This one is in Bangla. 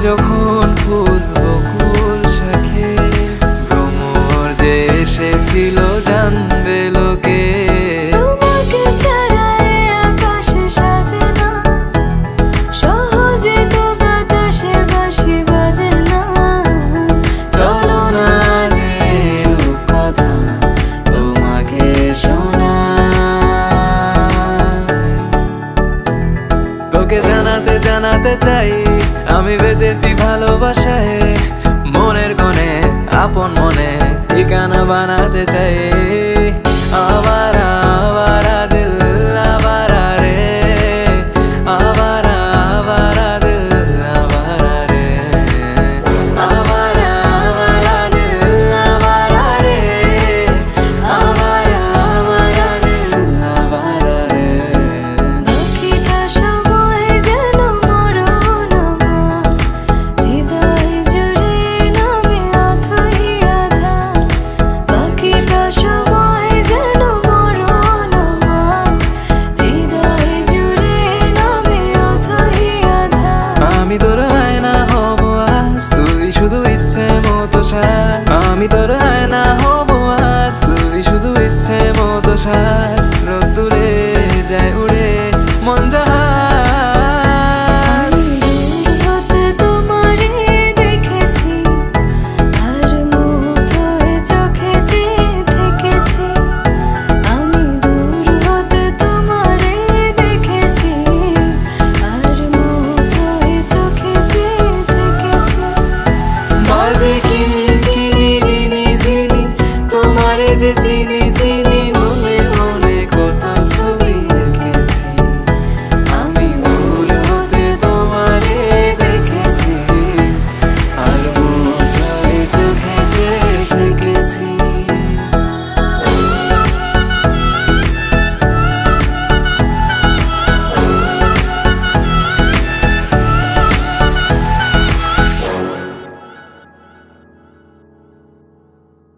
যখন ফুল বকুল শাখে ভ্রমর যে এসেছিল জানবে লোকে। তোমাকে ছাড়া এ আকাশে সাজে না, সহজে তো বাতাসে বাঁশি বাজে না। চলো না যে কথা তোমাকে তোকে জানাতে জানাতে চাই আমি বেঁচেছি ভালোবাসায়। মনের কোণে আপন মনে ঠিকানা বানাতে চাই।